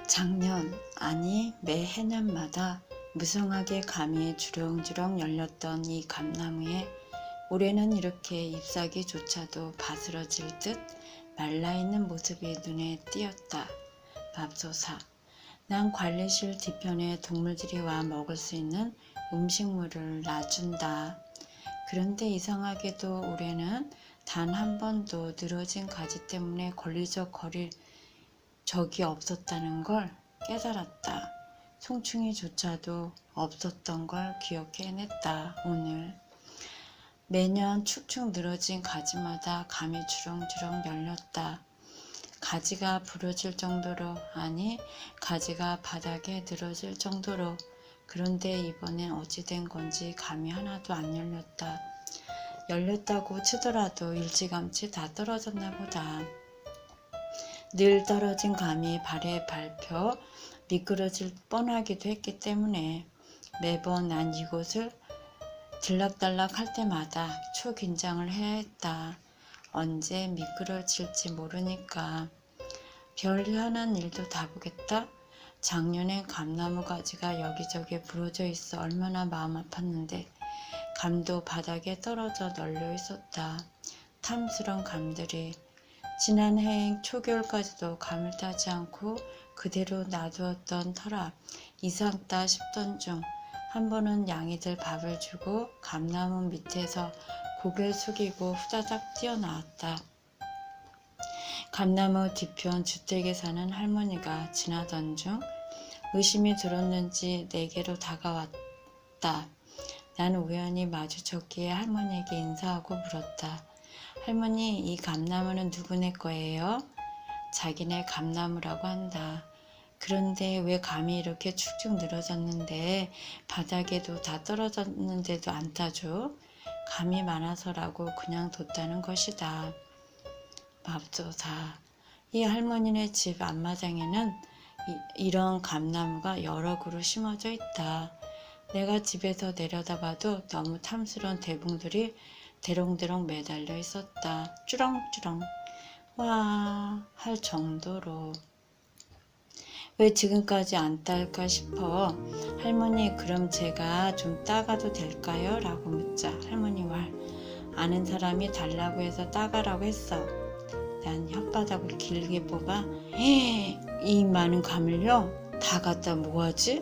작년, 아니 매해년마다 무성하게 감이 주렁주렁 열렸던 이 감나무에 올해는 이렇게 잎사귀조차도 바스러질 듯 말라있는 모습이 눈에 띄었다. 맙소사, 난 관리실 뒤편에 동물들이 와 먹을 수 있는 음식물을 놔준다. 그런데 이상하게도 올해는 단 한 번도 늘어진 가지 때문에 걸리적거릴 적이 없었다는 걸 깨달았다. 송충이조차도 없었던 걸 기억해냈다. 오늘 매년 축축 늘어진 가지마다 감이 주렁주렁 열렸다. 가지가 부러질 정도로, 아니 가지가 바닥에 늘어질 정도로. 그런데 이번엔 어찌 된 건지 감이 하나도 안 열렸다. 열렸다고 치더라도 일찌감치 다 떨어졌나 보다. 늘 떨어진 감이 발에 밟혀 미끄러질 뻔하기도 했기 때문에 매번 난 이곳을 들락달락 할 때마다 초긴장을 해야 했다. 언제 미끄러질지 모르니까. 별 희한한 일도 다 보겠다. 작년엔 감나무 가지가 여기저기 부러져 있어 얼마나 마음 아팠는데 감도 바닥에 떨어져 널려 있었다. 탐스런 감들이. 지난해 초겨울까지도 감을 따지 않고 그대로 놔두었던 터라 이상다 싶던 중 한 번은 양이들 밥을 주고 감나무 밑에서 고개를 숙이고 후다닥 뛰어나왔다. 감나무 뒤편 주택에 사는 할머니가 지나던 중 의심이 들었는지 내게로 다가왔다. 난 우연히 마주쳤기에 할머니에게 인사하고 물었다. 할머니, 이 감나무는 누구네 거예요? 자기네 감나무라고 한다. 그런데 왜 감이 이렇게 축축 늘어졌는데 바닥에도 다 떨어졌는데도 안 따줘? 감이 많아서라고 그냥 뒀다는 것이다. 맙소사, 이 할머니네 집 앞마당에는 이런 감나무가 여러 그루 심어져 있다. 내가 집에서 내려다봐도 너무 탐스러운 대붕들이 대롱대롱 매달려 있었다. 쭈렁쭈렁 와 할 정도로. 왜 지금까지 안 딸까 싶어. 할머니, 그럼 제가 좀 따가도 될까요? 라고 묻자 할머니 왈, 아는 사람이 달라고 해서 따가라고 했어. 난 혓바닥을 길게 뽑아 이 많은 감을요? 다 갖다 뭐하지?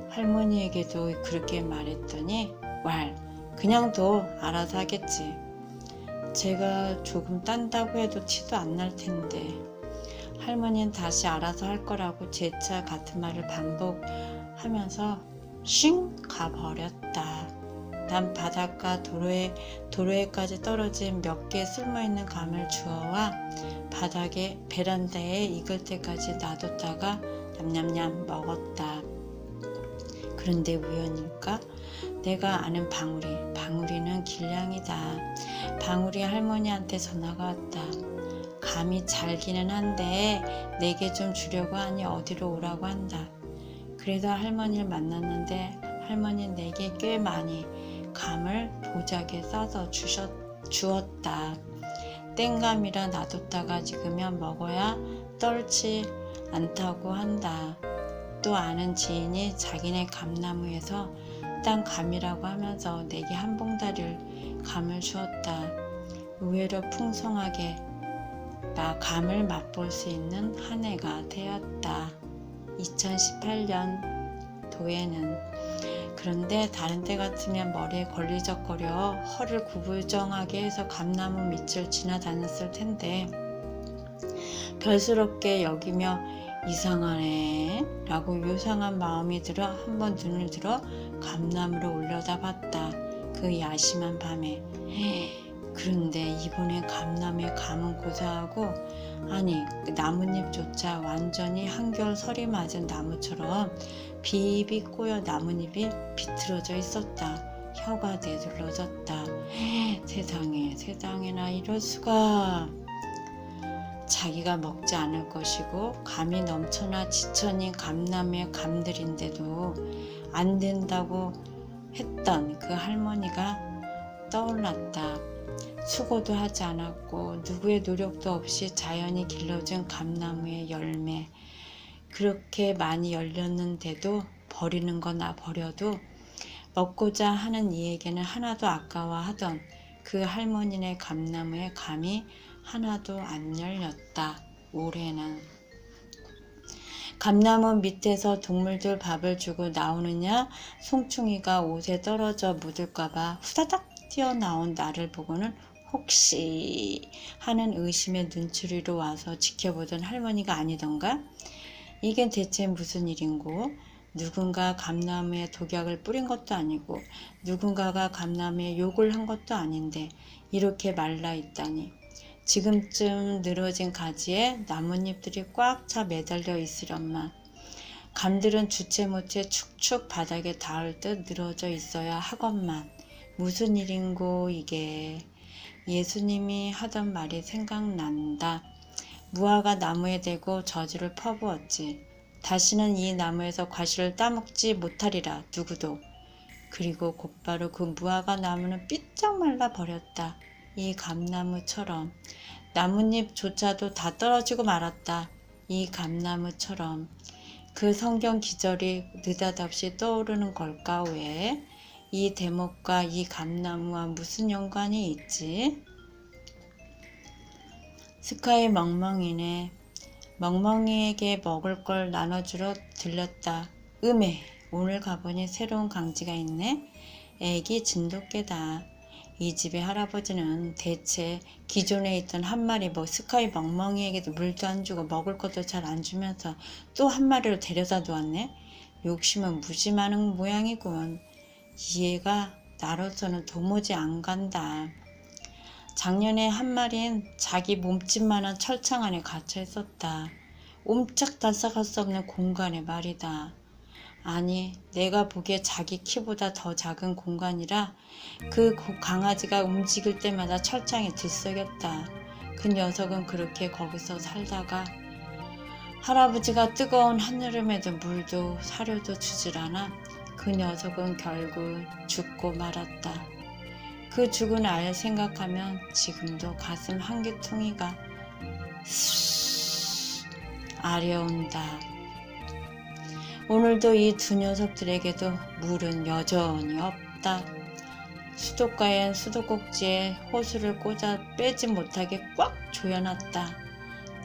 할머니에게도 그렇게 말했더니 왈, 그냥 둬, 알아서 하겠지. 제가 조금 딴다고 해도 티도 안 날 텐데. 할머니는 다시 알아서 할 거라고 재차 같은 말을 반복하면서 쉥 가버렸다. 난 바닷가 도로에까지 떨어진 몇 개 쓸모있는 감을 주워와 바닥에 베란다에 익을 때까지 놔뒀다가 냠냠냠 먹었다. 그런데 우연일까? 내가 아는 방울이는 길냥이다. 방울이 할머니한테 전화가 왔다. 감이 잘기는 한데 내게 좀 주려고 하니 어디로 오라고 한다. 그래서 할머니를 만났는데 할머니는 내게 꽤 많이 감을 도자기에 싸서 주었다. 땡감이라 놔뒀다가 익으면 먹어야 떨지 않다고 한다. 또 아는 지인이 자기네 감나무에서 딴 감이라고 하면서 내게 한 봉다리를 감을 주었다. 의외로 풍성하게 감을 맛볼 수 있는 한 해가 되었다. 2018년 도에는. 그런데 다른 때 같으면 머리에 걸리적거려 허를 구부정하게 해서 감나무 밑을 지나다녔을 텐데 별스럽게 여기며 이상하네 라고 요상한 마음이 들어 한번 눈을 들어 감나무를 올려다봤다. 그 야심한 밤에. 그런데 이번엔 감나무의 감은 고사하고, 아니 나뭇잎조차 완전히 한겨울 설이 맞은 나무처럼 비비 꼬여 나뭇잎이 비틀어져 있었다. 혀가 내둘러졌다. 세상에나 이럴 수가. 자기가 먹지 않을 것이고 감이 넘쳐나 지천인 감나무의 감들인데도 안 된다고 했던 그 할머니가 떠올랐다. 수고도 하지 않았고 누구의 노력도 없이 자연이 길러준 감나무의 열매. 그렇게 많이 열렸는데도 버리는 거나 버려도 먹고자 하는 이에게는 하나도 아까워하던 그 할머니네 감나무의 감이 하나도 안 열렸다. 올해는. 감나무 밑에서 동물들 밥을 주고 나오느냐 송충이가 옷에 떨어져 묻을까봐 후다닥 뛰어나온 나를 보고는 혹시 하는 의심의 눈초리로 와서 지켜보던 할머니가 아니던가? 이게 대체 무슨 일인고? 누군가 감나무에 독약을 뿌린 것도 아니고 누군가가 감나무에 욕을 한 것도 아닌데 이렇게 말라 있다니. 지금쯤 늘어진 가지에 나뭇잎들이 꽉 차 매달려 있으련만 감들은 주체 못해 축축 바닥에 닿을 듯 늘어져 있어야 하건만 무슨 일인고 이게. 예수님이 하던 말이 생각난다. 무화과 나무에 대고 저주를 퍼부었지. 다시는 이 나무에서 과실을 따먹지 못하리라 누구도. 그리고 곧바로 그 무화과 나무는 삐쩍 말라 버렸다. 이 감나무처럼. 나뭇잎조차도 다 떨어지고 말았다. 이 감나무처럼. 그 성경 기절이 느닷없이 떠오르는 걸까 왜? 이 대목과 이 감나무와 무슨 연관이 있지? 스카이 멍멍이네. 멍멍이에게 먹을 걸 나눠주러 들렸다. 음에 오늘 가보니 새로운 강지가 있네. 애기 진돗개다. 이 집의 할아버지는 대체 기존에 있던 한 마리 스카이 멍멍이에게도 물도 안 주고 먹을 것도 잘 안 주면서 또 한 마리를 데려다 두었네. 욕심은 무지 많은 모양이군. 이해가 나로서는 도무지 안 간다. 작년에 한 마리는 자기 몸집만한 철창 안에 갇혀 있었다. 옴짝달싹할 수 없는 공간에 말이다. 아니, 내가 보기에 자기 키보다 더 작은 공간이라 그 강아지가 움직일 때마다 철창에 들썩였다. 그 녀석은 그렇게 거기서 살다가 할아버지가 뜨거운 한여름에도 물도 사료도 주질 않아 그 녀석은 결국 죽고 말았다. 그 죽은 알 생각하면 지금도 가슴 한 귀퉁이가 아려온다. 오늘도 이 두 녀석들에게도 물은 여전히 없다. 수도가엔 수도꼭지에 호수를 꽂아 빼지 못하게 꽉 조여놨다.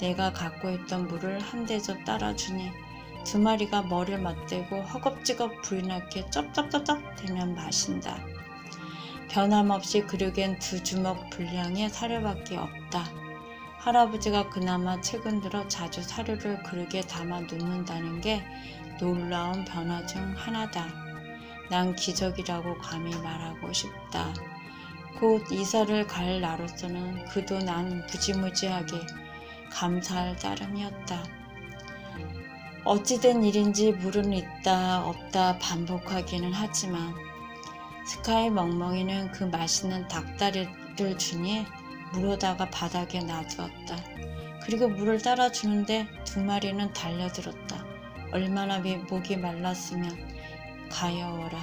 내가 갖고 있던 물을 한 대접 따라주니 두 마리가 머리를 맞대고 허겁지겁 불이 나게 쩝쩝쩝쩝 대면 마신다. 변함없이 그릇엔 두 주먹 분량의 사료밖에 없다. 할아버지가 그나마 최근 들어 자주 사료를 그릇에 담아 놓는다는 게 놀라운 변화 중 하나다. 난 기적이라고 감히 말하고 싶다. 곧 이사를 갈 나로서는 그도 난 무지무지하게 감사할 따름이었다. 어찌된 일인지 물은 있다 없다 반복하기는 하지만 스카이 멍멍이는 그 맛있는 닭다리를 주니 물어다가 바닥에 놔두었다. 그리고 물을 따라주는데 두 마리는 달려들었다. 얼마나 목이 말랐으면 가여워라.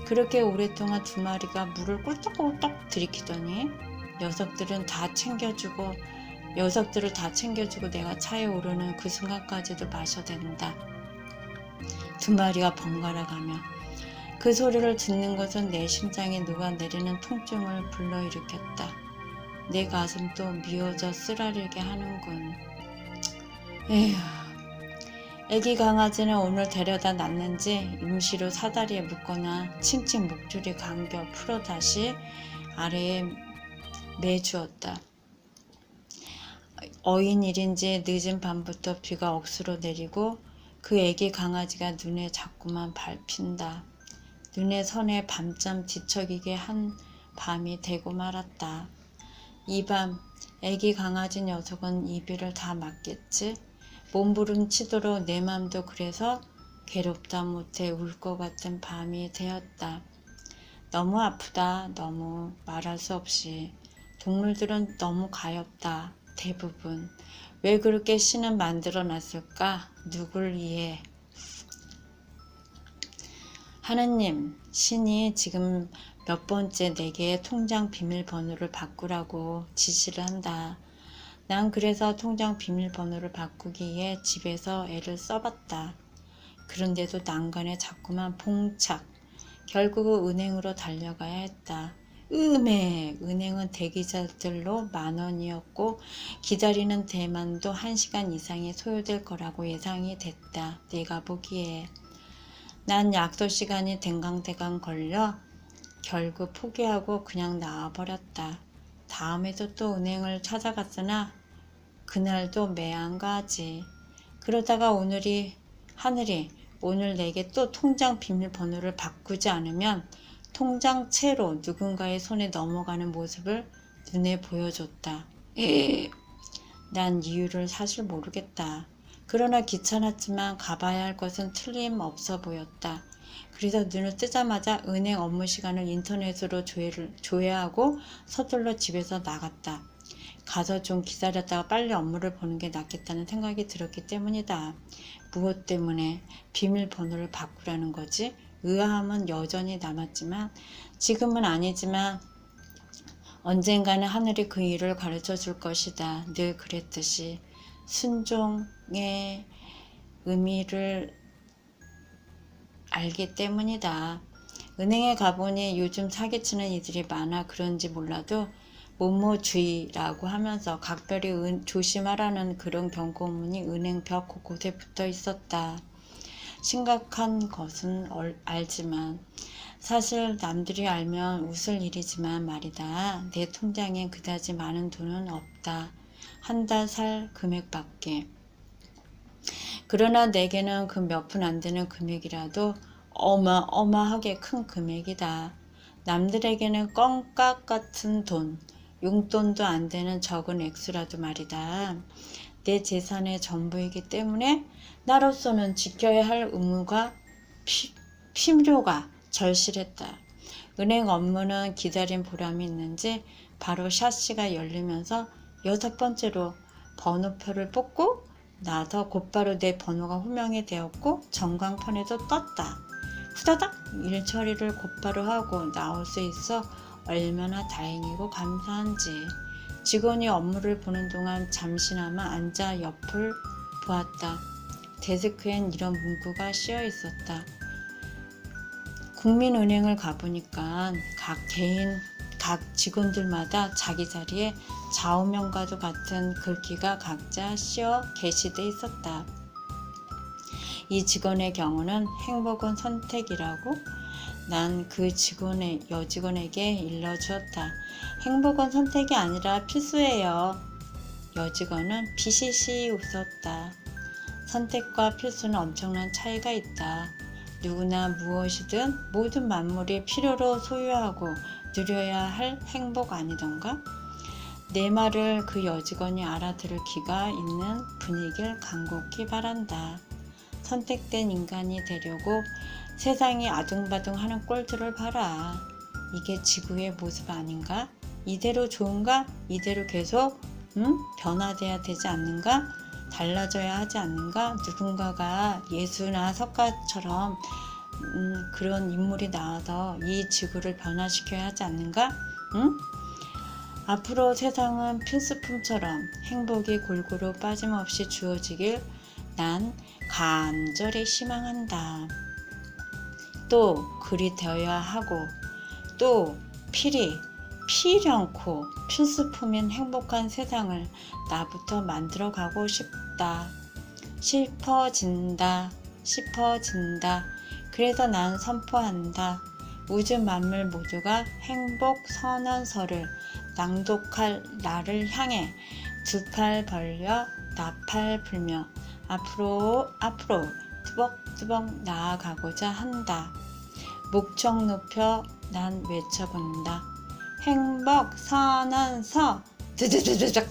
그렇게 오랫동안 두 마리가 물을 꿀떡꿀떡 들이키더니 녀석들을 다 챙겨주고 내가 차에 오르는 그 순간까지도 마셔댄다. 두 마리가 번갈아 가며 그 소리를 듣는 것은 내 심장에 녹아내리는 통증을 불러일으켰다. 내 가슴도 미어져 쓰라리게 하는군. 에휴, 애기 강아지는 오늘 데려다 놨는지 임시로 사다리에 묶거나 칭칭 목줄이 감겨 풀어 다시 아래에 매주었다. 어인일인지 늦은 밤부터 비가 억수로 내리고 그 애기 강아지가 눈에 자꾸만 밟힌다. 눈의 선에 밤잠 뒤척이게 한 밤이 되고 말았다. 이 밤 애기 강아지 녀석은 이별을 다 맞겠지? 몸부림치도록 내 맘도 그래서 괴롭다 못해 울 것 같은 밤이 되었다. 너무 아프다. 너무 말할 수 없이. 동물들은 너무 가엾다. 대부분. 왜 그렇게 신은 만들어 놨을까? 누굴 위해? 하느님, 신이 지금 몇 번째 내게 통장 비밀번호를 바꾸라고 지시를 한다. 난 그래서 통장 비밀번호를 바꾸기 위해 집에서 애를 써봤다. 그런데도 난간에 자꾸만 봉착. 결국 은행으로 달려가야 했다. 은행은 대기자들로 10,000원이었고 기다리는 대만도 1시간 이상이 소요될 거라고 예상이 됐다. 내가 보기에. 난 약속 시간이 댕강댕강 걸려 결국 포기하고 그냥 나와버렸다. 다음에도 또 은행을 찾아갔으나 그날도 매한가지. 그러다가 하늘이 오늘 내게 또 통장 비밀번호를 바꾸지 않으면 통장채로 누군가의 손에 넘어가는 모습을 눈에 보여줬다. 난 이유를 사실 모르겠다. 그러나 귀찮았지만 가봐야 할 것은 틀림없어 보였다. 그래서 눈을 뜨자마자 은행 업무 시간을 인터넷으로 조회하고 서둘러 집에서 나갔다. 가서 좀 기다렸다가 빨리 업무를 보는 게 낫겠다는 생각이 들었기 때문이다. 무엇 때문에 비밀번호를 바꾸라는 거지? 의아함은 여전히 남았지만 지금은 아니지만 언젠가는 하늘이 그 일을 가르쳐 줄 것이다. 늘 그랬듯이 순종의 의미를 알기 때문이다. 은행에 가보니 요즘 사기치는 이들이 많아 그런지 몰라도 모모주의라고 하면서 각별히 조심하라는 그런 경고문이 은행 벽 곳곳에 붙어 있었다. 심각한 것은 알지만 사실 남들이 알면 웃을 일이지만 말이다. 내 통장엔 그다지 많은 돈은 없다. 한 달 살 금액밖에. 그러나 내게는 그 몇 푼 안 되는 금액이라도 어마어마하게 큰 금액이다. 남들에게는 껌깍 같은 돈, 용돈도 안 되는 적은 액수라도 말이다. 내 재산의 전부이기 때문에 나로서는 지켜야 할 의무가 필요가 절실했다. 은행 업무는 기다린 보람이 있는지 바로 샤시가 열리면서 6번째로 번호표를 뽑고 나서 곧바로 내 번호가 호명이 되었고 전광판에도 떴다. 후다닥 일 처리를 곧바로 하고 나올 수 있어 얼마나 다행이고 감사한지. 직원이 업무를 보는 동안 잠시나마 앉아 옆을 보았다. 데스크엔 이런 문구가 씌어 있었다. 국민은행을 가보니까 각 직원들마다 자기 자리에 좌우명과도 같은 글귀가 각자 씌어 게시돼 있었다. 이 직원의 경우는 행복은 선택이라고 난 그 여직원에게 일러주었다. 행복은 선택이 아니라 필수예요. 여직원은 비시시 웃었다. 선택과 필수는 엄청난 차이가 있다. 누구나 무엇이든 모든 만물이 필요로 소유하고 누려야 할 행복 아니던가? 내 말을 그 여직원이 알아들을 기가 있는 분위기를 간곡히 바란다. 선택된 인간이 되려고 세상이 아둥바둥하는 꼴들을 봐라. 이게 지구의 모습 아닌가? 이대로 좋은가? 이대로 계속 변화돼야 되지 않는가? 달라져야 하지 않는가? 누군가가 예수나 석가처럼 그런 인물이 나와서 이 지구를 변화시켜야 하지 않는가? 앞으로 세상은 필수품처럼 행복이 골고루 빠짐없이 주어지길 난 간절히 희망한다. 또 그리 되어야 하고 또 필연코 필수품인 행복한 세상을 나부터 만들어가고 싶다. 싶어진다. 그래서 난 선포한다. 우주 만물 모두가 행복 선언서를 낭독할 나를 향해 두 팔 벌려 나팔 불며 앞으로 뚜벅뚜벅 나아가고자 한다. 목청 높여 난 외쳐본다. 행복 선언서 드드드드득